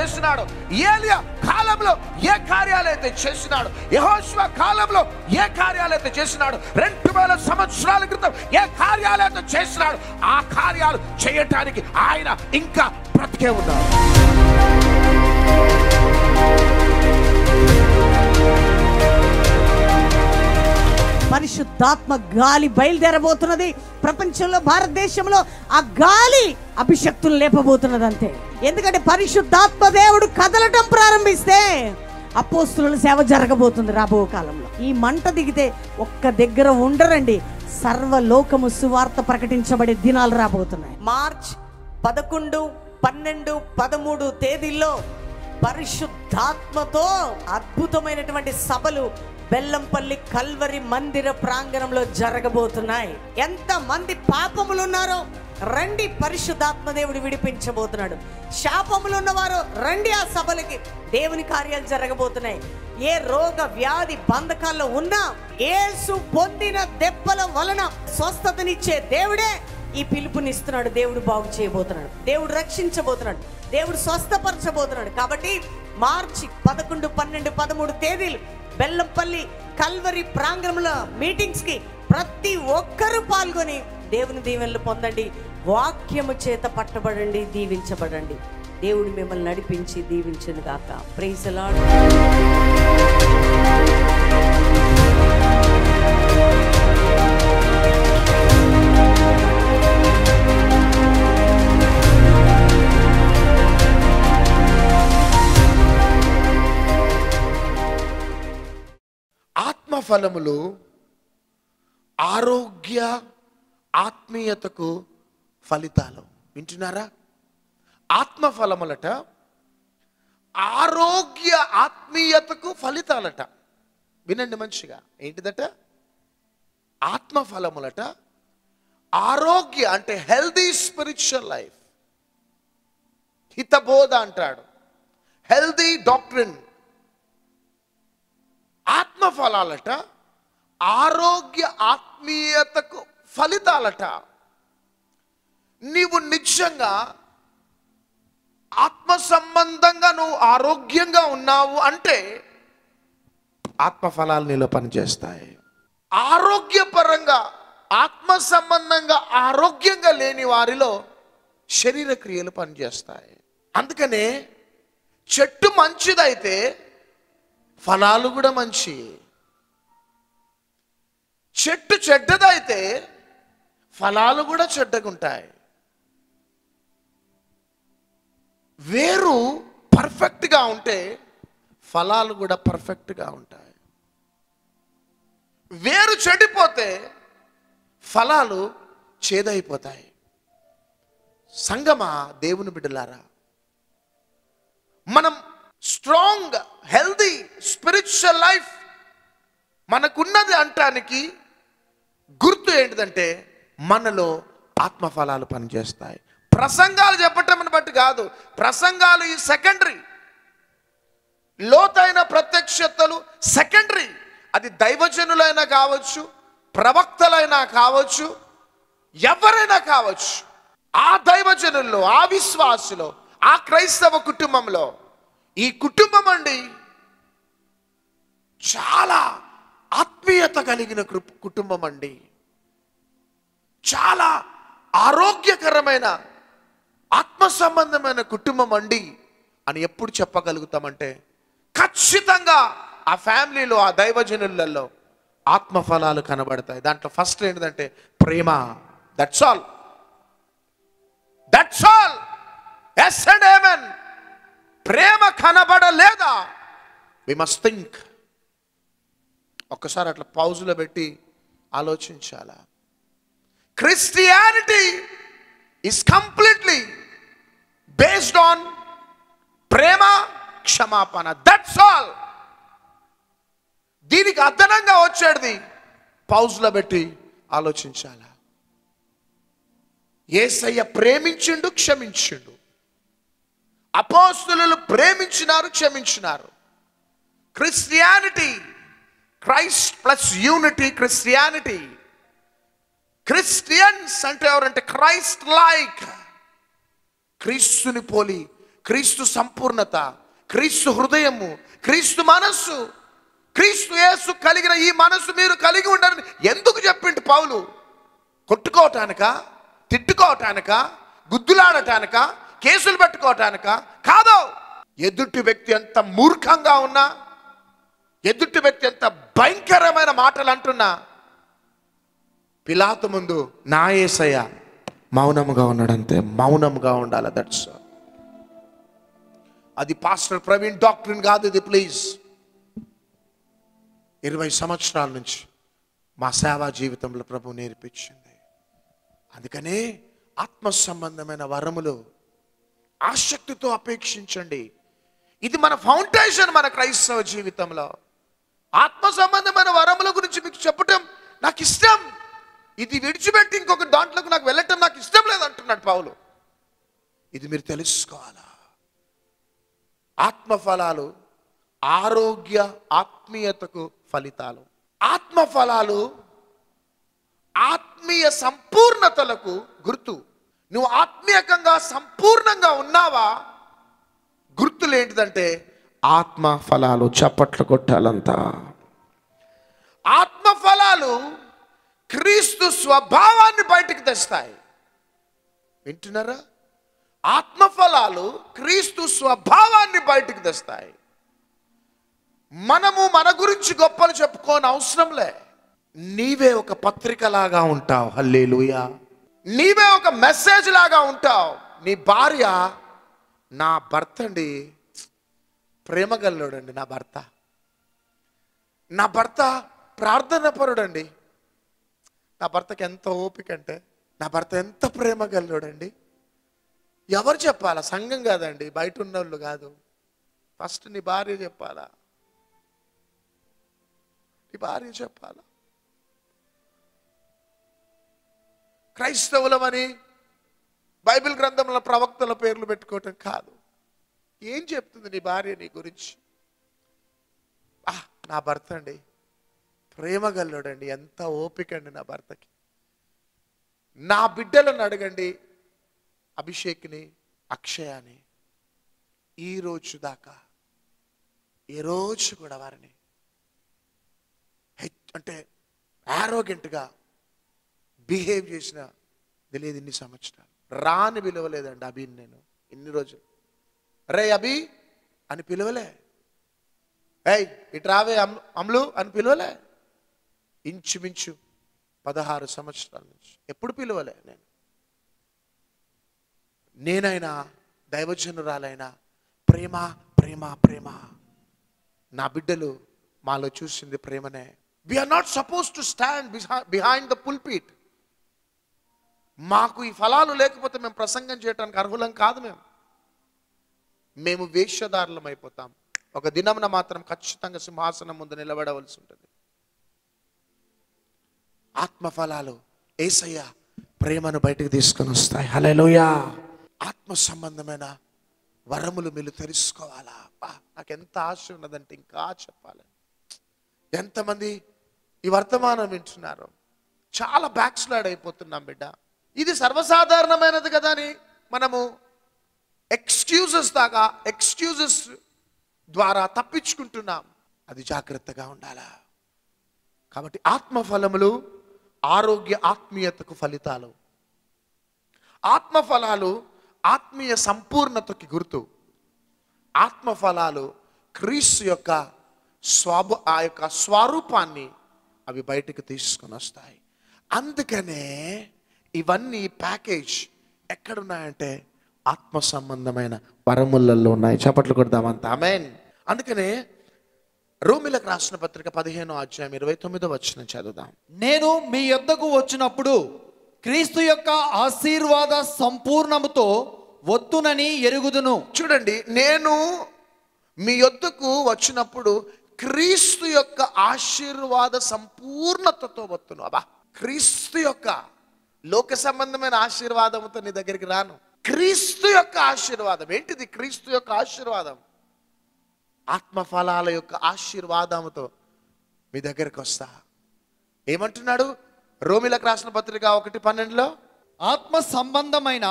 చేసినాడో, ఏలియా కాలంలో ఏ కార్యాలైతే చేసినాడో, యెహోషువ కాలంలో ఏ కార్యాలైతే చేసినాడో, 2000 సంవత్సరాల క్రితం ఏ కార్యాలైతే చేసినాడో ఆ కార్యాలు చేయటానికి ఆయన ఇంకా బ్రతికే ఉన్నాడు. పరిశుద్ధాత్మ గాలి బయలుదేరబోతున్నది ప్రపంచంలో, భారతదేశంలో ఆ గాలి అభిషక్తులు లేపబోతున్నది అంతే. ఎందుకంటే పరిశుద్ధాత్మ దేవుడు కదలటం ప్రారంభిస్తే అపోస్తుల సేవ జరగబోతుంది రాబో కాలంలో. ఈ మంట దిగితే ఒక్క దగ్గర ఉండరండి, సర్వలోకము సువార్త ప్రకటించబడే దినాలు రాబోతున్నాయి. మార్చ్ 11, 12, 13 తేదీల్లో పరిశుద్ధాత్మతో అద్భుతమైనటువంటి సభలు బెల్లంపల్లి కల్వరి మందిర ప్రాంగణంలో జరగబోతున్నాయి. ఎంత మంది పాపములు ఉన్నారో రండి, పరిశుద్ధాత్మ దేవుడు విడిపించబోతున్నాడు. శాపములు ఉన్నవారు రండి, ఆ సభలకి దేవుని కార్యాలు జరగబోతున్నాయి. ఏ రోగ వ్యాధి బంధకాల్లో ఉన్నా యేసు పొందిన దెబ్బల వలన స్వస్థతనిచ్చే దేవుడే ఈ పిలుపునిస్తున్నాడు. దేవుడు బాగు చేయబోతున్నాడు, దేవుడు రక్షించబోతున్నాడు, దేవుడు స్వస్థపరచబోతున్నాడు. కాబట్టి మార్చి 11, 12, 13 తేదీలు బెల్లంపల్లి కల్వరి ప్రాంగణంలో మీటింగ్స్ కి ప్రతి ఒక్కరూ పాల్గొని దేవుని దీవెనలు పొందండి. వాక్యము చేత పట్టబడండి, దీవించబడండి. దేవుడు మిమ్మల్ని నడిపించి దీవించును గాక. Praise the lord. ఆత్మఫలములు ఆరోగ్య ఆత్మీయతకు ఫలితాలు. వింటున్నారా? ఆత్మఫలములట ఆరోగ్య ఆత్మీయతకు ఫలితాలట. వినండి మంచిగా. ఏంటిదట? ఆత్మఫలములట ఆరోగ్య అంటే హెల్దీ స్పిరిచువల్ లైఫ్. హితబోధ అంటాడు, హెల్దీ డాక్ట్రిన్. ఆత్మఫలాలట ఆరోగ్య ఆత్మీయతకు ఫలితాలట. నీవు నిజంగా ఆత్మ సంబంధంగా నువ్వు ఆరోగ్యంగా ఉన్నావు అంటే ఆత్మఫలాలు నీలో పనిచేస్తాయి. ఆరోగ్యపరంగా ఆత్మ సంబంధంగా ఆరోగ్యంగా లేని వారిలో శరీర క్రియలు పనిచేస్తాయి. అందుకనే చెట్టు మంచిదైతే ఫలాలు కూడా మంచి, చెట్టు చెడ్డదైతే ఫలాలు కూడా చెడ్డగుంటాయి. వేరు పర్ఫెక్ట్గా ఉంటే ఫలాలు కూడా పర్ఫెక్ట్గా ఉంటాయి. వేరు చెడిపోతే ఫలాలు చేదైపోతాయి. సంగమా, దేవుని బిడ్డలారా, మనం స్ట్రాంగ్ హెల్దీ స్పిరిచువల్ లైఫ్ మనకున్నది అంటానికి గుర్తు ఏంటిదంటే మనలో ఆత్మఫలాలు పనిచేస్తాయి. ప్రసంగాలు చెప్పటం బట్టి కాదు, ప్రసంగాలు ఈ సెకండరీ. లోతైన ప్రత్యక్షతలు సెకండరీ. అది దైవజనులైనా కావచ్చు, ప్రవక్తలైనా కావచ్చు, ఎవరైనా కావచ్చు. ఆ దైవజనుల్లో, ఆ విశ్వాసులో, ఆ క్రైస్తవ కుటుంబంలో ఈ కుటుంబం అండి చాలా ఆత్మీయత కలిగిన కుటుంబం అండి. చాలా ఆరోగ్యకరమైన ఆత్మ సంబంధమైన కుటుంబం అండి అని ఎప్పుడు చెప్పగలుగుతామంటే ఖచ్చితంగా ఆ ఫ్యామిలీలో, ఆ దైవజనులలో ఆత్మఫలాలు కనబడతాయి. దాంట్లో ఫస్ట్ ఏంటంటే ప్రేమ. That's all, that's all. Yes and amen. ప్రేమ కనబడలేదా? We must think. ఒక్కసారి అట్లా పౌజులో పెట్టి ఆలోచించాలా. Christianity is completely based on ప్రేమ, క్షమాపణ. That's all. దీనికి అదనంగా వచ్చేది పౌజులో పెట్టి ఆలోచించాలా. యేసయ్య ప్రేమించిండు, క్షమించిండు. అపోస్తులు ప్రేమించినారు, క్షమించినారు. Christianity, Christ plus unity Christianity. Christians అంటే ఎవరంటే క్రైస్ట్ లైక్, క్రీస్తుని పోలి క్రీస్తు సంపూర్ణత, క్రీస్తు హృదయము, క్రీస్తు మనస్సు, క్రీస్తు యేసు కలిగిన ఈ మనస్సు మీరు కలిగి ఉండాలని ఎందుకు చెప్పిండు పౌలు? కొట్టుకోవటానిక, తిట్టుకోవటానిక, గుద్దులాడటానిక, కేసులు పెట్టుకోవటానిక కాదు. ఎదుటి వ్యక్తి ఎంత మూర్ఖంగా ఉన్నా, ఎదుటి వ్యక్తి ఎంత భయంకరమైన మాటలు అంటున్నా, పిలాతు ముందు నా యేసయ్య మౌనముగా ఉన్నాడంతే. మౌనముగా ఉండాలి. దట్స్ అది పాస్టర్ ప్రవీణ్ డాక్టరీన్ కాదు ఇది. ప్లీజ్, 20 సంవత్సరాల నుంచి మా సేవా జీవితంలో ప్రభు నేర్పించింది. అందుకనే ఆత్మ సంబంధమైన వరములు ఆసక్తితో అపేక్షించండి. ఇది మన ఫౌండేషన్ మన క్రైస్తవ జీవితంలో. ఆత్మ సంబంధమైన వరముల గురించి మీకు చెప్పటం నాకు ఇష్టం. ఇది విడిచిపెట్టి ఇంకొక దాంట్లోకి నాకు వెళ్ళటం నాకు ఇష్టం లేదు అంటున్నాడు పౌలు. ఇది మీరు తెలుసుకోవాలా. ఆత్మ ఫలాలు ఆరోగ్య ఆత్మీయతకు ఫలితాలు. ఆత్మ ఫలాలు ఆత్మీయ సంపూర్ణతలకు గుర్తు. నువ్వు ఆత్మీయంగా సంపూర్ణంగా ఉన్నావా? గుర్తులు ఏంటిదంటే ఆత్మ ఫలాలు. చప్పట్లు కొట్టాలంతా. ఆత్మ ఫలాలు క్రీస్తు స్వభావాన్ని బయటికి తెస్తాయి. వింటున్నారా? ఆత్మ ఫలాలు క్రీస్తు స్వభావాన్ని బయటికి తెస్తాయి. మనము మన గురించి గొప్పలు చెప్పుకోని అవసరంలే. నీవే ఒక పత్రిక లాగా ఉంటావు. హల్లెలూయా. నీవే ఒక మెసేజ్ లాగా ఉంటావు. నీ భార్య, నా భర్త అండి ప్రేమగల్లోడండి, నా భర్త ప్రార్థన పరుడండి, నా భర్తకి ఎంత ఓపిక అంటే, నా భర్త ఎంత ప్రేమగల్లోడండి. ఎవరు చెప్పాలా? సంఘం కాదండి, బయట ఉన్నోళ్ళు కాదు. ఫస్ట్ నీ భార్య చెప్పాలా, నీ భార్య చెప్పాలా. క్రైస్తవులమని బైబిల్ గ్రంథంలో ప్రవక్తల పేర్లు పెట్టుకోవటం కాదు. ఏం చెప్తుంది నీ భార్య నీ గురించి? నా భర్త అండి ప్రేమగల్లోడండి, ఎంత ఓపిక అండి నా భర్తకి. నా బిడ్డలను అడగండి, అభిషేక్ని, అక్షయాని, ఈ రోజు దాకా ఏ రోజు కూడా వారిని అంటే ఆరోగెంట్గా బిహేవ్ చేసిన తెలియదు. ఇన్ని సంవత్సరాలు రాని పిలవలేదండి అభిని. నేను ఇన్ని రోజులు రే అభి అని పిలవలే. ఏయ్ ఇటు రావే అమ్లు అని పిలవలే. ఇంచుమించు 16 సంవత్సరాల నుంచి ఎప్పుడు పిలవలే. నేనైనా దైవజనురాలైనా ప్రేమ ప్రేమ ప్రేమ. నా బిడ్డలు మాలో చూసింది ప్రేమనే. We are not supposed to stand behind the pulpit. మాకు ఈ ఫలాలు లేకపోతే మేము ప్రసంగం చేయడానికి అర్హులం కాదు. మేము వేషధారులం అయిపోతాం. ఒక దినమున మాత్రం ఖచ్చితంగా సింహాసనం ముందు నిలబడవలసి ఉంటుంది. ఆత్మ ఫలాలు యేసయ్య ప్రేమను బయటకు తీసుకొని వస్తాయి. హల్లెలూయా. ఆత్మ సంబంధమైన వరములు మీరు తెలుసుకోవాలా. నాకు ఎంత ఆశ ఉన్నదంటే ఇంకా చెప్పాలి. ఎంతమంది ఈ వర్తమానం వింటున్నారు? చాలా బ్యాక్ స్లైడ్ అయిపోతున్నాం బిడ్డ. ఇది సర్వసాధారణమైనది కదా అని మనము ఎక్స్క్యూజెస్ ద్వారా తప్పించుకుంటున్నాం. అది జాగ్రత్తగా ఉండాలా. కాబట్టి ఆత్మ ఫలములు ఆరోగ్య ఆత్మీయతకు ఫలితాలు. ఆత్మ ఫలాలు ఆత్మీయ సంపూర్ణతకి గుర్తు. ఆత్మ ఫలాలు క్రీస్తు యొక్క ఆ యొక్క స్వరూపాన్ని అవి బయటకు తీసుకొని వస్తాయి. అందుకనే ఇవన్నీ ప్యాకేజ్ ఎక్కడున్నాయంటే ఆత్మ సంబంధమైన వరములలో ఉన్నాయి. చప్పట్లు కొడదామంతా. ఆమేన్. అందుకనే రోమిలకు రాసిన పత్రిక 15వ అధ్యాయం 29వ వచనం చదువుదాం. నేను మీ యొద్దకు వచ్చినప్పుడు క్రీస్తు యొక్క ఆశీర్వాద సంపూర్ణముతో వత్తునని ఎరుగుదును. చూడండి, నేను మీ యొద్దకు వచ్చినప్పుడు క్రీస్తు యొక్క ఆశీర్వాద సంపూర్ణతతో వత్తును. క్రీస్తు యొక్క లోక సంబంధమైన ఆశీర్వాదంతో నీ దగ్గరికి రాను. క్రీస్తు యొక్క ఆశీర్వాదం. ఏంటిది క్రీస్తు యొక్క ఆశీర్వాదం? ఆత్మఫలాల యొక్క ఆశీర్వాదముతో మీ దగ్గరికి వస్తా. ఏమంటున్నాడు? రోమిలకు రాసిన పత్రిక 1:12లో ఆత్మ సంబంధమైన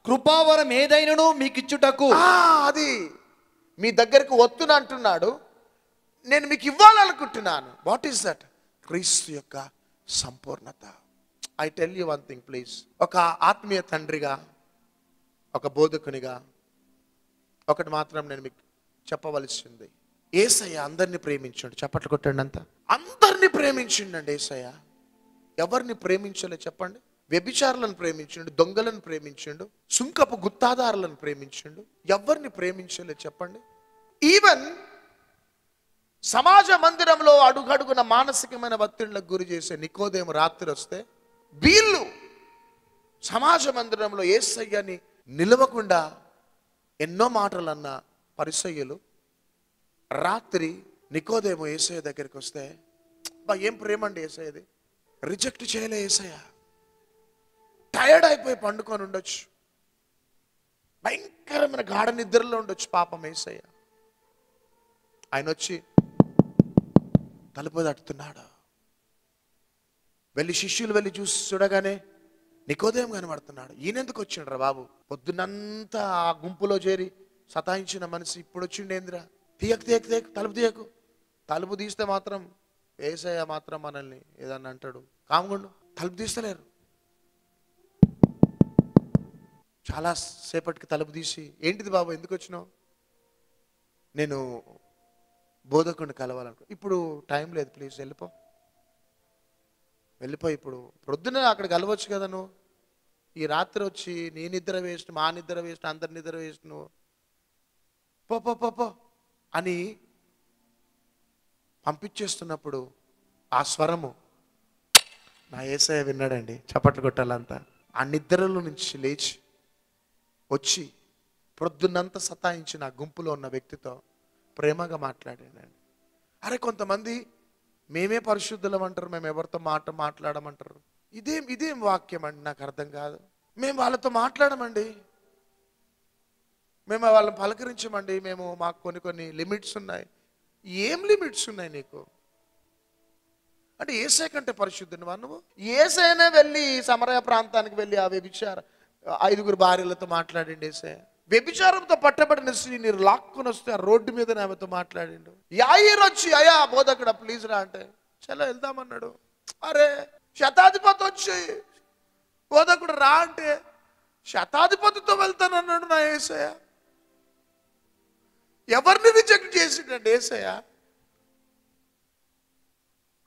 కృపావరం ఏదైనను మీకు ఇచ్చుటకు. అది మీ దగ్గరకు వస్తున్నా అంటున్నాడు, నేను మీకు ఇవ్వాలనుకుంటున్నాను. What is that? క్రీస్తు యొక్క సంపూర్ణత. I tell you one thing please. ఒక ఆత్మీయ తండ్రిగా, ఒక బోధకునిగా ఒకటి మాత్రం నేను మీకు చెప్పవలసింది. యేసయ్య అందరిని ప్రేమించండి. చప్పట్లు కొట్టండి. అంతా అందరినీ ప్రేమించిండండి యేసయ్య. ఎవరిని ప్రేమించలే చెప్పండి? వ్యభిచారులను ప్రేమించిండు, దొంగలను ప్రేమించిండు, సుంకపు గుత్తాదారులను ప్రేమించిండు. ఎవరిని ప్రేమించలే చెప్పండి? ఈవెన్ సమాజ మందిరంలో అడుగడుగున మానసికమైన ఒత్తిళ్లకు గురి చేసే నికోదేము రాత్రి వస్తే, వీళ్ళు సమాజ మందిరంలో యేసయ్యని నిలవకుండా ఎన్నో మాటలు అన్న పరిసయ్యులు రాత్రి నికోదేము యేసయ్య దగ్గరికి వస్తే, ఏం ప్రేమ అండి యేసయ్యది, రిజెక్ట్ చేయలే యేసయ్య. టైర్డ్ అయిపోయి పండుకొని ఉండొచ్చు, భయంకరమైన గాఢ నిద్రలో ఉండొచ్చు పాపం యేసయ్య. ఆయన వచ్చి తలుపు తట్టుతున్నాడు. వెళ్ళి శిష్యులు వెళ్ళి చూడగానే నికోదేము కనబడుతున్నాడు. ఈయనెందుకు వచ్చిండ్రా బాబు? పొద్దునంతా ఆ గుంపులో చేరి సతాయించిన మనిషి ఇప్పుడు వచ్చిండేంద్రా? తీయకు తీయకు తీయకు, తలుపు తీయకు. తలుపు తీస్తే మాత్రం యేసయ్య మాత్రం మనల్ని ఏదన్నా అంటాడు. కాముగుండు. తలుపు తీస్తలేరు. చాలా సేపటికి తలుపు తీసి, ఏంటిది బాబు, ఎందుకు వచ్చినావు? నేను బోధకుడిని కలవాలనుకో. ఇప్పుడు టైం లేదు, ప్లీజ్ వెళ్ళిపో. ఇప్పుడు ప్రొద్దున అక్కడ కలవచ్చు కదా నువ్వు. ఈ రాత్రి వచ్చి నీ నిద్ర వేస్ట్, మా నిద్ర వేస్ట్, అందరి నిద్ర వేస్ట్, నువ్వు పో పో పో పో అని పంపించేస్తున్నప్పుడు ఆ స్వరము నా యేసయ్య విన్నాడండి. చప్పట్లు కొట్టాలంతా. ఆ నిద్రలో నుంచి లేచి వచ్చి ప్రొద్దునంతా సతాయించిన ఆ గుంపులో ఉన్న వ్యక్తితో ప్రేమగా మాట్లాడానండి. అరే, కొంతమంది మేమే పరిశుద్ధులం అంటారు, మేము ఎవరితో మాట్లాడమంటారు. ఇదేం వాక్యం అండి? నాకు అర్థం కాదు. మేము వాళ్ళతో మాట్లాడమండి, మేము వాళ్ళని పలకరించమండి, మాకు కొన్ని లిమిట్స్ ఉన్నాయి. ఏం లిమిట్స్ ఉన్నాయి నీకు? అంటే యేసయ్య కంటే పరిశుద్ధునివా నువ్వు? యేసయ్యనే వెళ్ళి సమరయ ప్రాంతానికి వెళ్ళి ఆ వ్యభిచార 5 భార్యలతో మాట్లాడిండు యేసయ్య. వ్యభిచారంతో పట్టబడిన స్త్రీని లాక్కుని వస్తే ఆ రోడ్డు మీద ఆమెతో మాట్లాడిండు. యాయిర్ వచ్చి, అయ్యా బోధకుడా ప్లీజ్ రా అంటే, చలో వెళ్దామన్నాడు. అరే, శతాధిపతి వచ్చి బోధకుడు రా అంటే శతాధిపతితో వెళ్తానన్నాడు నా యేసయ్య. ఎవరిని రిజెక్ట్ చేసిండండి యేసయ్య?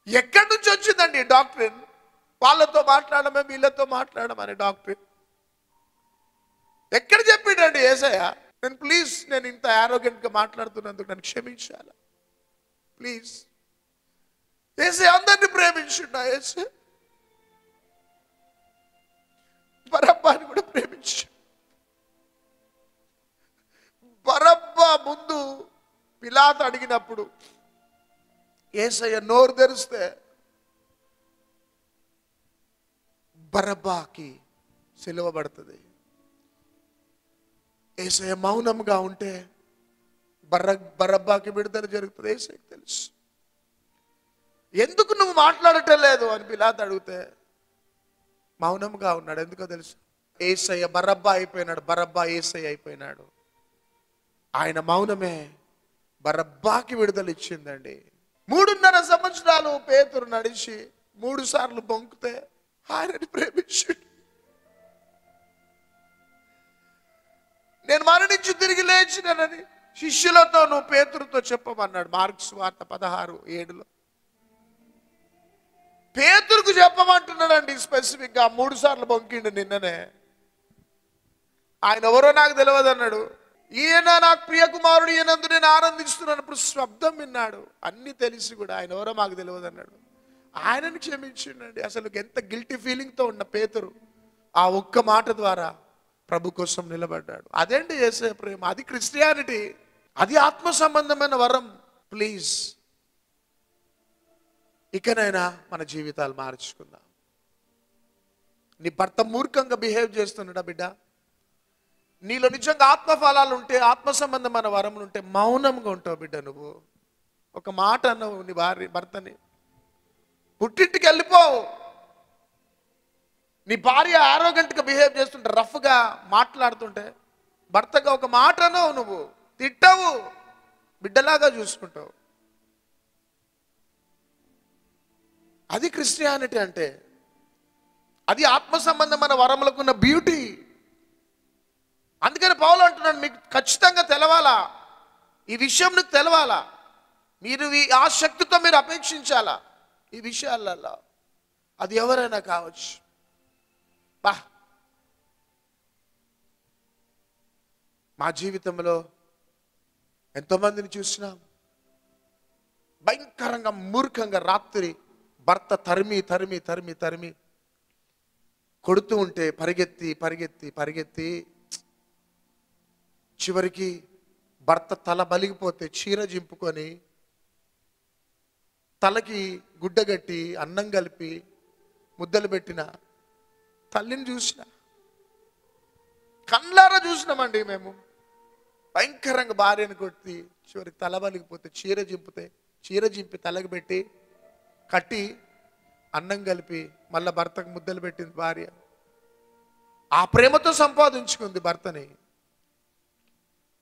ఎక్కడి నుంచి వచ్చిందండి డాక్టరీన్? వాళ్ళతో మాట్లాడమే, వీళ్ళతో మాట్లాడమని డాక్టరీన్ ఎక్కడ చెప్పిండండి యేసయ్య? నేను ఇంత ఆరోగ్యంగా మాట్లాడుతున్నందుకు నన్ను క్షమించాలి ప్లీజ్. యేసయ్య అందరినీ ప్రేమించుండా? యేసయ్య బరబ్బాని కూడా ప్రేమించు. బరబ్బా ముందు పిలాతు అడిగినప్పుడు యేసయ్య నోరు తెరిస్తే బరబ్బాకి సిలువ పడుతుంది. యేసయ్య మౌనంగా ఉంటే బరబ్బాకి విడుదల జరుగుతుంది. యేసయ్యకి తెలుసు. ఎందుకు నువ్వు మాట్లాడటం లేదు అని పిలాతు అడిగితే మౌనంగా ఉన్నాడు. ఎందుకో తెలుసు? యేసయ్య బరబ్బా అయిపోయినాడు, బరబ్బా యేసయ్య అయిపోయినాడు. ఆయన మౌనమే బరబ్బాకి విడుదల ఇచ్చిందండి. 3.5 సంవత్సరాలు పేతురు నడిచి 3 సార్లు బొంకితే ఆయనని ప్రేమించాడు. నేను మరణించి తిరిగి లేచినానని శిష్యులతో నువ్వు పేతురుతో చెప్పమన్నాడు. మార్క్స్ వార్త 16:7. పేతురుకు చెప్పమంటున్నాడండి స్పెసిఫిక్ గా. 3 సార్లు బొంకిండు నిన్ననే. ఆయన ఎవరో నాకు తెలియదు అన్నాడు. ఈయన నాకు ప్రియ కుమారుడు, ఈయనందు నేను ఆనందిస్తున్నాను. శబ్దం విన్నాడు. అన్ని తెలిసి కూడా ఆయన ఎవరో మాకు తెలియదు అన్నాడు. ఆయనని క్షమించిండండి. అసలు ఎంత గిల్టీ ఫీలింగ్తో ఉన్న పేతురు ఆ ఒక్క మాట ద్వారా ప్రభు కోసం నిలబడ్డాడు. అదేంటి యేసయ్య ప్రేమ, అది క్రిస్టియానిటీ, అది ఆత్మ సంబంధమైన వరం. ప్లీజ్ ఇకనైనా మన జీవితాలు మార్చుకుందాం. నీ భర్త మూర్ఖంగా బిహేవ్ చేస్తున్నాడా బిడ్డ? నీలో నిజంగా ఆత్మఫలాలు ఉంటే, ఆత్మ సంబంధమైన వరములు ఉంటే మౌనంగా ఉంటావు బిడ్డ. నువ్వు ఒక మాట అన్నావు నీ భర్తని, పుట్టింటికి వెళ్ళిపోవు. నీ భార్య ఆరోగెంట్గా బిహేవ్ చేస్తుంటే, రఫ్గా మాట్లాడుతుంటే, భర్తగా ఒక మాటను నువ్వు తిట్టవు, బిడ్డలాగా చూసుకుంటావు. అది క్రిస్టియానిటీ అంటే. అది ఆత్మ సంబంధమైన వరములకున్న బ్యూటీ. అందుకని పౌలు అంటున్నాడు, మీకు ఖచ్చితంగా తెలవాలా, ఈ విషయం నీకు తెలవాలా, మీరు ఆ శక్తితో మీరు అపేక్షించాలా ఈ విషయాలలో. అది ఎవరైనా కావచ్చు. బా, మా జీవితంలో ఎంతోమందిని చూసినాం, భయంకరంగా మూర్ఖంగా రాత్రి భర్త తరిమి తరిమి తరిమి తరిమి కొడుతూ ఉంటే పరిగెత్తి పరిగెత్తి పరిగెత్తి చివరికి భర్త తల బలిగిపోతే చీర జింపుకొని తలకి గుడ్డగట్టి అన్నం కలిపి ముద్దలు పెట్టిన తల్లిని చూసిన, కళ్ళారా చూసినామండి మేము. భయంకరంగా భార్యను కొట్టి చివరికి తల బలిగిపోతే చీర జింపి తలకి పెట్టి కట్టి అన్నం కలిపి మళ్ళా భర్తకు ముద్దలు పెట్టింది భార్య. ఆ ప్రేమతో సంపాదించుకుంది భర్తని,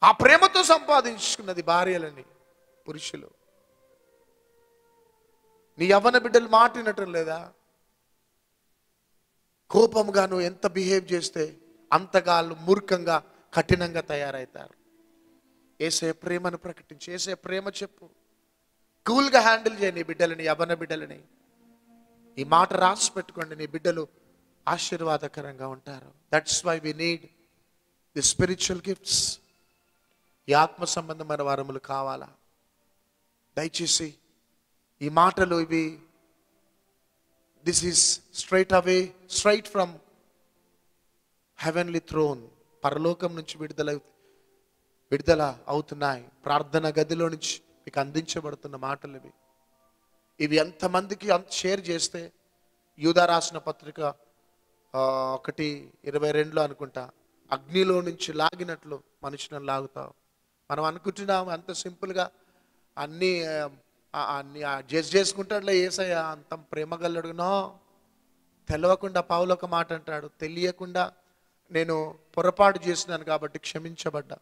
ఆ ప్రేమతో సంపాదించుకున్నది భార్యలని పురుషులు. నీ యవ్వన బిడ్డలు మాట వినటం లేదా? కోపంగా నువ్వు ఎంత బిహేవ్ చేస్తే అంతగా వాళ్ళు మూర్ఖంగా కఠినంగా తయారవుతారు. యేసయ్య ప్రేమను ప్రకటించి, యేసయ్య ప్రేమ చెప్పు. కూల్గా హ్యాండిల్ చేయి నీ బిడ్డలని, యవ్వన బిడ్డలని. ఈ మాట రాసి పెట్టుకోండి, నీ బిడ్డలు ఆశీర్వాదకరంగా ఉంటారు. That's why we need the spiritual gifts. ఈ ఆత్మ సంబంధమైన వరములు కావాలా? దయచేసి ఈ మాటలు ఇవి, this is straight from heavenly throne. పరలోకం నుంచి విడుదల అవుతున్నాయి. ప్రార్థన గదిలో నుంచి మీకు అందించబడుతున్న మాటలు ఇవి. ఇవి ఎంతమందికి షేర్ చేస్తే, యూదా రాసిన పత్రిక 1:22 అనుకుంటా, అగ్నిలో నుంచి లాగినట్లు మనుషులను లాగుతావు. మనం అనుకుంటున్నాం అంత సింపుల్గా అన్నీ చేసుకుంటాడులే యేసయ్య, అంత ప్రేమ గల్లడునో. తెలవకుండా పౌలు ఒక మాట అంటాడు, తెలియకుండా నేను పొరపాటు చేసినాను కాబట్టి క్షమించబడ్డా.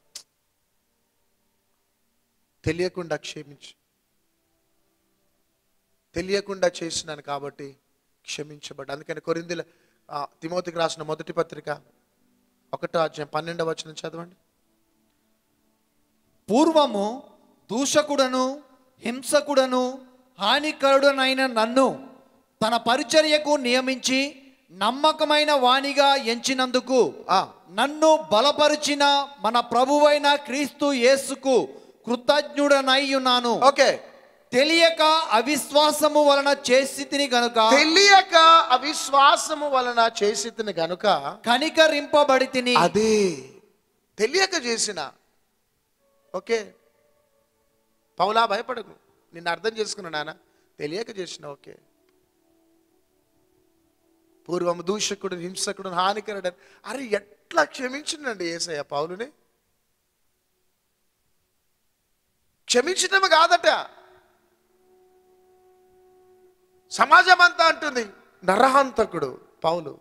తెలియకుండా చేసినాను కాబట్టి క్షమించబడ్డా. అందుకని కొరింథీల తిమోతికి రాసిన మొదటి పత్రిక 1:12 చదవండి. పూర్వము దూషకుడను హింసకుడను హానికరుడనైన నన్ను తన పరిచర్యకు నియమించి నమ్మకమైన వానిగా ఎంచినందుకు నన్ను బలపరిచిన మన ప్రభువైన క్రీస్తు యేసుకు కృతజ్ఞుడనై ఉన్నాను. ఓకే, తెలియక అవిశ్వాసము వలన చేసితిని గనుక కనికరింపబడి తిని. అదే తెలియక చేసిన. ఓకే, పౌలా భయపడకు, నిన్ను అర్థం చేసుకున్నా నాన్న, తెలియక చేసిన. ఓకే, పూర్వం దూషకుడు హింసకుడు హానికరుడు. అరే ఎట్లా క్షమించిండండి యేసయ్య పౌలుని? క్షమించటం కాదట, సమాజం అంతా అంటుంది నరహంతకుడు పౌలు,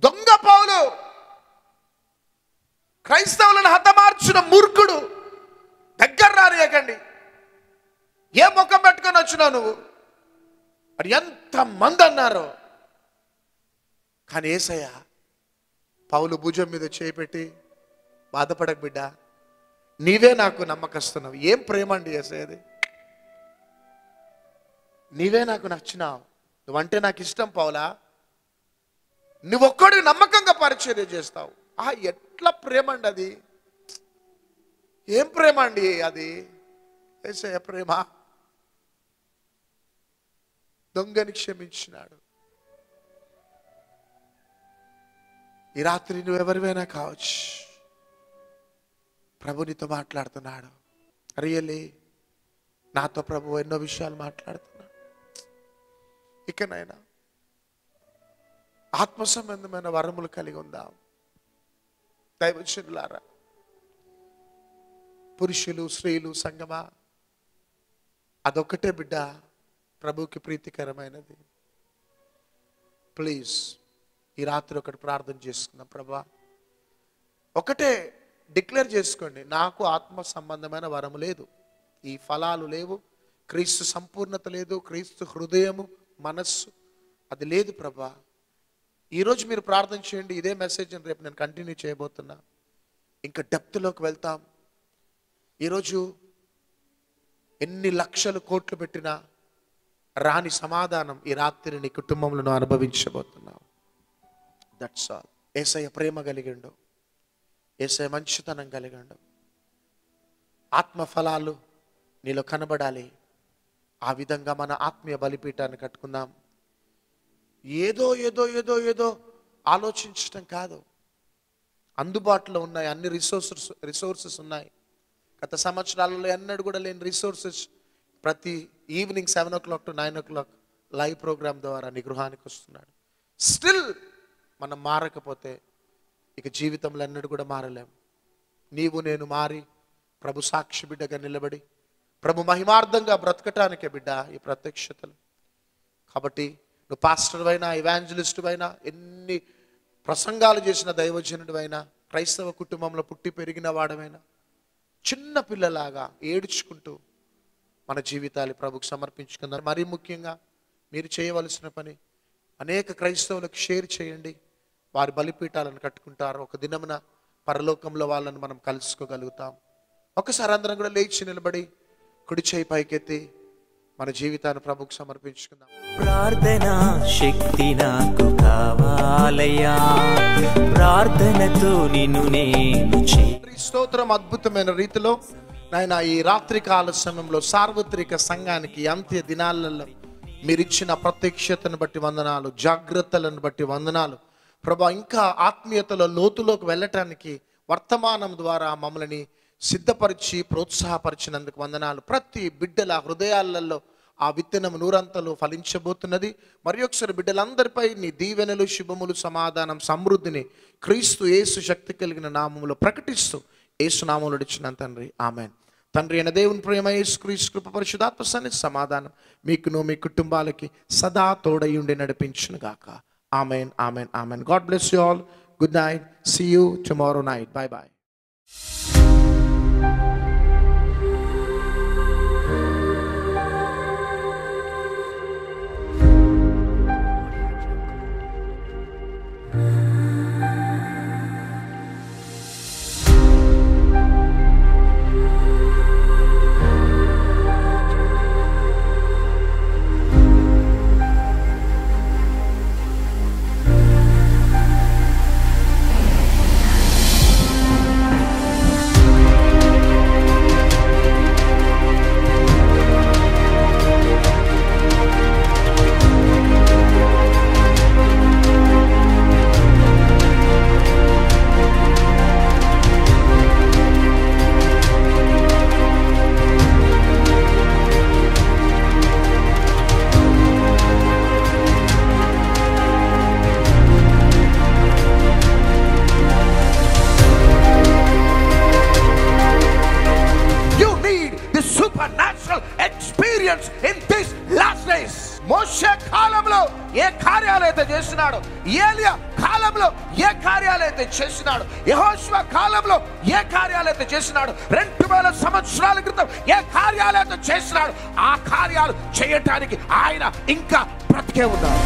దొంగ పౌలు, క్రైస్తవులను హతమార్చిన మూర్ఖుడు. దగ్గర రానియకండి. ఏ ముఖం పెట్టుకొని వచ్చినావు నువ్వు? మరి ఎంత మంది అన్నారో. కానీ యేసయ్య పౌలు భుజం మీద చేపెట్టి, బాధపడక బిడ్డ, నీవే నాకు నమ్మకస్తున్నావు. ఏం ప్రేమ అండి యేసయ్యది. నీవే నాకు నచ్చినావు, నువ్వంటే నాకు ఇష్టం పౌలా, నువ్వొక్కడు నమ్మకంగా పరిచర్య చేస్తావు. ఎట్లా ప్రేమ అండి అది? ఏం ప్రేమ అండి అది? యేసయ్య ప్రేమ. దొంగని క్షమించినాడు. ఈ రాత్రి నువ్వెవరివైనా కావచ్చు, ప్రభు నీతో మాట్లాడుతున్నాడు. రియల్లీ నాతో ప్రభు ఎన్నో విషయాలు మాట్లాడుతున్నాడు. ఇకనైనా ఆత్మ సంబంధమైన వరములు కలిగి ఉందాం. దైవజనులారా, పురుషులు స్త్రీలు సంగమా, అదొక్కటే బిడ్డ ప్రభువుకి ప్రీతికరమైనది. ప్లీజ్ ఈ రాత్రి ఒకటి ప్రార్థన చేసుకుందాం. ప్రభా, ఒకటే డిక్లేర్ చేసుకోండి, నాకు ఆత్మ సంబంధమైన వరము లేదు, ఈ ఫలాలు లేవు, క్రీస్తు సంపూర్ణత లేదు, క్రీస్తు హృదయము మనస్సు అది లేదు ప్రభా. ఈరోజు మీరు ప్రార్థన చేయండి. ఇదే మెసేజ్ రేపు నేను కంటిన్యూ చేయబోతున్నా. ఇంకా డెప్త్లోకి వెళ్తాం. ఈరోజు ఎన్ని లక్షలు కోట్లు పెట్టినా రాని సమాధానం ఈ రాత్రి నీ కుటుంబంలో అనుభవించబోతున్నావు. That's all. యేసయ్య ప్రేమ కలిగిండు, యేసయ్య మంచితనం కలిగిండు. ఆత్మ ఫలాలు నీలో కనబడాలి. ఆ విధంగా మన ఆత్మీయ బలిపీఠాన్ని కట్టుకుందాం. ఏదో ఏదో ఏదో ఏదో ఆలోచించటం కాదు. అందుబాటులో ఉన్నాయి, అన్ని రిసోర్సెస్ ఉన్నాయి. గత సంవత్సరాలలో ఎన్నడూ కూడా లేని రిసోర్సెస్ ప్రతి evening 7 o'clock to 9 o'clock live programme ద్వారా నీ గృహానికి వస్తున్నాడు. స్టిల్ మనం మారకపోతే ఇక జీవితంలో ఎన్నడూ కూడా మారలేం. నీవు నేను మారి ప్రభు సాక్షి బిడ్డగా నిలబడి ప్రభు మహిమార్థంగా బ్రతకటానికే బిడ్డ ఈ ప్రత్యక్షతలు. కాబట్టి నువ్వు పాస్టర్ అయినా, ఇవాంజలిస్టు అయినా, ఎన్ని ప్రసంగాలు చేసిన దైవజనుడు అయినా, క్రైస్తవ కుటుంబంలో పుట్టి పెరిగిన వాడమైనా, చిన్న పిల్లలాగా ఏడ్చుకుంటూ మన జీవితాలు ప్రభుకు సమర్పించుకుందాం. మరీ ముఖ్యంగా మీరు చేయవలసిన పని, అనేక క్రైస్తవులకు షేర్ చేయండి. వారి బలిపీఠాలను కట్టుకుంటారు. ఒక దినమున పరలోకంలో వాళ్ళని మనం కలుసుకోగలుగుతాం. ఒకసారి అందరం కూడా లేచి నిలబడి కుడి చేయి పైకెత్తి మన జీవితాన్ని ప్రభుకు సమర్పించుకుందాం. ప్రార్థన శక్తి నాకు కావాలయ్యా, ప్రార్థనతో నిన్ను నేను స్తోత్రం. అద్భుతమైన రీతిలో నాయన ఈ రాత్రి కాల సమయంలో సార్వత్రిక సంఘానికి అంత్య దినాలలో మీరు ఇచ్చిన ప్రత్యక్షతను బట్టి వందనాలు, జాగ్రత్తలను బట్టి వందనాలు ప్రభా. ఇంకా ఆత్మీయతలో లోతులోకి వెళ్ళటానికి వర్తమానం ద్వారా మమ్మల్ని సిద్ధపరిచి ప్రోత్సాహపరిచినందుకు వందనాలు. ప్రతి బిడ్డల హృదయాలలో ఆ విత్తనం నూరంతలు ఫలించబోతున్నది. మరి ఒకసారి బిడ్డలందరిపై నీ దీవెనలు, శుభములు, సమాధానం, సమృద్ధిని క్రీస్తు యేసు శక్తి కలిగిన నామములో ప్రకటిస్తూ యేసు నామములో ఇచ్చిన తండ్రి, ఆమెన్. తండ్రి అయిన దేవుని ప్రేమ, యేసు క్రీస్తు కృప, పరిశుద్ధాత్మ సన్నిధి, సమాధానం మీకును మీ కుటుంబాలకి సదా తోడయుండి నడిపించును గాక. Amen, amen, amen. God bless you all. Good night. See you tomorrow night. Bye bye. experience in these last days. మోషే కాలంలో ఏ కార్యాలైతే చేస్తున్నాడు, ఏలియా కాలంలో ఏ కార్యాలైతే చేస్తున్నాడు, యెహోషువ కాలంలో ఏ కార్యాలైతే చేస్తున్నాడు, 2000 సంవత్సరాల క్రితం ఏ కార్యాలైతే చేస్తున్నాడు, ఆ కార్యాలు చేయటానికి ఆయన ఇంకా బ్రతికే ఉన్నాడు.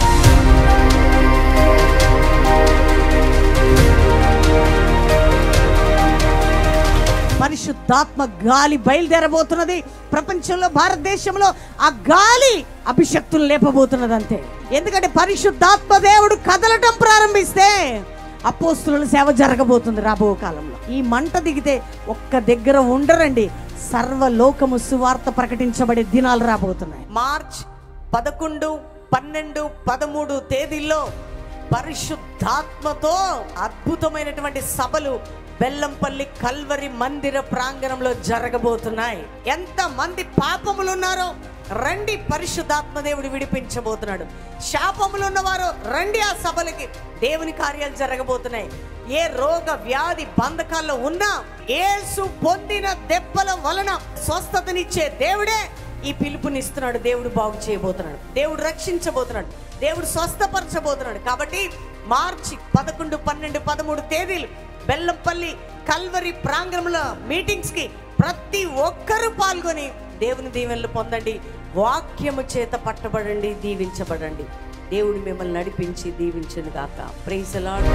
పరిశుద్ధాత్మ గాలి బయలుదేరబోతున్నది. ప్రపంచంలో, భారతదేశంలో ఆ గాలి అభిషక్తులు లేపబోతున్నది అంతే. ఎందుకంటే పరిశుద్ధాత్మ దేవుడు కదలటం ప్రారంభిస్తే అపోస్తుల సేవ జరగబోతుంది రాబో కాలంలో. ఈ మంట దిగితే ఒక్క దగ్గర ఉండరండి, సర్వలోకము సువార్త ప్రకటించబడే దినాలు రాబోతున్నాయి. మార్చ్ 11, 12, 13 తేదీల్లో పరిశుద్ధాత్మతో అద్భుతమైనటువంటి సభలు బెల్లంపల్లి కల్వరి మందిర ప్రాంగణంలో జరగబోతున్నాయి. ఎంత మంది పాపములు ఉన్నారో రండి, పరిశుద్ధాత్మ దేవుడు విడిపించబోతున్నాడు. శాపములు ఉన్నవారు రండి, ఆ సభలకి దేవుని కార్యాలు జరగబోతున్నాయి. ఏ రోగ వ్యాధి బంధకాల్లో ఉన్నా యేసు పొందిన దెబ్బల వలన స్వస్థతనిచ్చే దేవుడే ఈ పిలుపునిస్తున్నాడు. దేవుడు బాగు చేయబోతున్నాడు, దేవుడు రక్షించబోతున్నాడు, దేవుడు స్వస్థపరచబోతున్నాడు. కాబట్టి మార్చి 11, 12, 13 తేదీలు బెల్లంపల్లి కల్వరి ప్రాంగణంలో మీటింగ్స్కి ప్రతి ఒక్కరూ పాల్గొని దేవుని దీవెనలు పొందండి. వాక్యము చేత పట్టబడండి, దీవించబడండి. దేవుడు మిమ్మల్ని నడిపించి దీవించును గాక. Praise the Lord.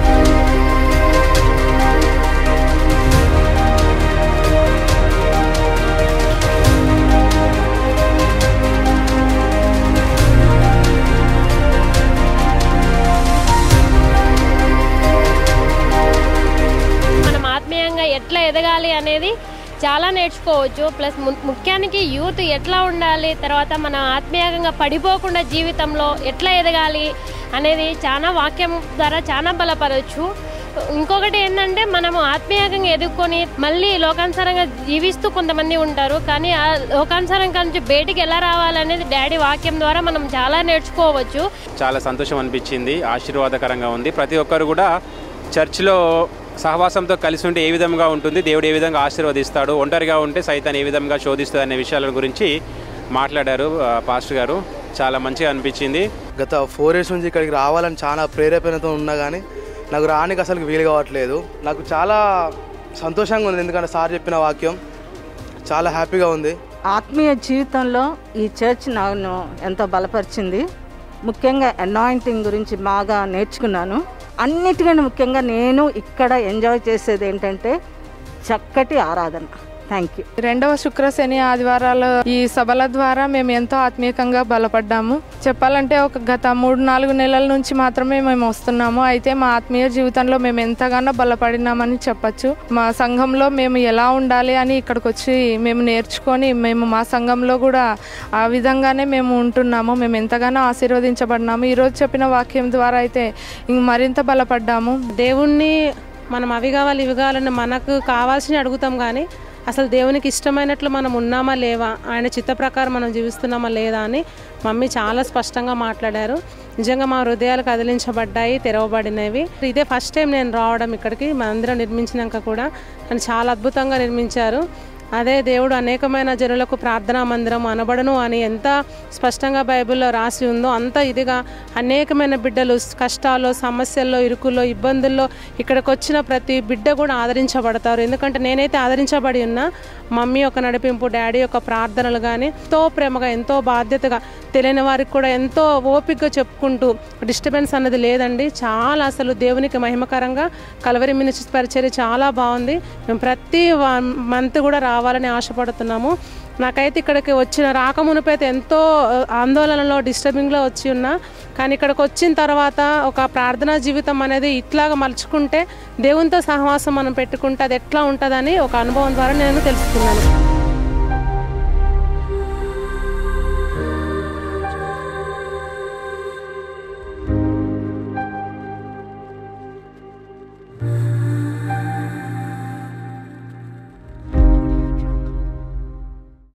ఎట్లా ఎదగాలి అనేది చాలా నేర్చుకోవచ్చు. ప్లస్ ముఖ్యానికి యూత్ ఎట్లా ఉండాలి, తర్వాత మన ఆత్మీయంగా పడిపోకుండా జీవితంలో ఎట్లా ఎదగాలి అనేది చాలా వాక్యం ద్వారా చాలా బలపరచు. ఇంకొకటి ఏంటంటే మనము ఆత్మీయంగా ఎదుర్కొని మళ్ళీ లోకానుసారంగా జీవిస్తూ కొంతమంది ఉంటారు, కానీ ఆ లోకానుసారంగా నుంచి బయటికి ఎలా రావాలనేది డాడీ వాక్యం ద్వారా మనం చాలా నేర్చుకోవచ్చు. చాలా సంతోషం అనిపించింది, ఆశీర్వాదకరంగా ఉంది. ప్రతి ఒక్కరు కూడా చర్చిలో సహవాసంతో కలిసి ఉంటే ఏ విధంగా ఉంటుంది, దేవుడు ఏ విధంగా ఆశీర్వదిస్తాడు, ఒంటరిగా ఉంటే సైతాన్ని ఏ విధంగా శోధిస్తుంది అనే విషయాల గురించి మాట్లాడారు పాస్టర్ గారు. చాలా మంచిగా అనిపించింది. గత 4 years నుంచి ఇక్కడికి రావాలని చాలా ప్రేరేపణతో ఉన్నా కానీ నాకు రానికి అసలు వీలు కావట్లేదు. నాకు చాలా సంతోషంగా ఉంది, ఎందుకంటే సార్ చెప్పిన వాక్యం చాలా హ్యాపీగా ఉంది. ఆత్మీయ జీవితంలో ఈ చర్చ్ నన్ను ఎంతో బలపరిచింది. ముఖ్యంగా అనాయింటింగ్ గురించి బాగా నేర్చుకున్నాను. అన్నిటికంటే ముఖ్యంగా నేను ఇక్కడ ఎంజాయ్ చేసేది ఏంటంటే చక్కటి ఆరాధన. Thank you. 2వ శుక్ర శని ఆదివారాలు ఈ సభల ద్వారా మేము ఎంతో ఆత్మీయంగా బలపడ్డాము. చెప్పాలంటే ఒక గత 3-4 నెలల నుంచి మాత్రమే మేము వస్తున్నాము. అయితే మా ఆత్మీయ జీవితంలో మేము ఎంతగానో బలపడినామని చెప్పచ్చు. మా సంఘంలో మేము ఎలా ఉండాలి అని ఇక్కడికి వచ్చి మేము నేర్చుకొని మేము మా సంఘంలో కూడా ఆ విధంగానే మేము ఉంటున్నాము. మేము ఎంతగానో ఆశీర్వదించబడినాము. ఈరోజు చెప్పిన వాక్యం ద్వారా అయితే మరింత బలపడ్డాము. దేవుణ్ణి మనం అవి కావాలి ఇవి కావాలని మనకు కావాల్సినవి అడుగుతాం, కానీ అసలు దేవునికి ఇష్టమైనట్లు మనం ఉన్నామా లేవా, ఆయన చిత్త ప్రకారం మనం జీవిస్తున్నామా లేదా అని మమ్మీ చాలా స్పష్టంగా మాట్లాడారు. నిజంగా మా హృదయాలు కదిలించబడ్డాయి, తెరవబడినవి. ఇదే ఫస్ట్ టైం నేను రావడం ఇక్కడికి. మందిరం నిర్మించినాక కూడా కానీ చాలా అద్భుతంగా నిర్మించారు. అదే దేవుడు అనేకమైన జనులకు ప్రార్థనా మందిరం అనబడను అని ఎంత స్పష్టంగా బైబిల్లో రాసి ఉందో అంత ఇదిగా అనేకమైన బిడ్డలు కష్టాల్లో, సమస్యల్లో, ఇరుకుల్లో, ఇబ్బందుల్లో ఇక్కడికి వచ్చిన ప్రతి బిడ్డ కూడా ఆదరించబడతారు. ఎందుకంటే నేనైతే ఆదరించబడి ఉన్నా. మమ్మీ యొక్క నడిపింపు, డాడీ యొక్క ప్రార్థనలు కానీ ఎంతో ప్రేమగా, ఎంతో బాధ్యతగా, తెలియని వారికి కూడా ఎంతో ఓపికగా చెప్పుకుంటూ డిస్టర్బెన్స్ అన్నది లేదండి. చాలా అసలు దేవునికి మహిమకరంగా కల్వరి మినిస్ట్రీ పరిచర్య చాలా బాగుంది. మేము ప్రతి మంత్ కూడా రావాలని ఆశపడుతున్నాము. నాకైతే ఇక్కడికి వచ్చిన రాకమునుపైతే ఎంతో ఆందోళనలో, డిస్టర్బింగ్లో వచ్చి ఉన్నా, కానీ ఇక్కడికి వచ్చిన తర్వాత ఒక ప్రార్థనా జీవితం అనేది ఇట్లాగా మలుచుకుంటే, దేవునితో సహవాసం మనం పెట్టుకుంటే అది ఎట్లా ఉంటుందని ఒక అనుభవం ద్వారా నేను తెలుసుకున్నాను.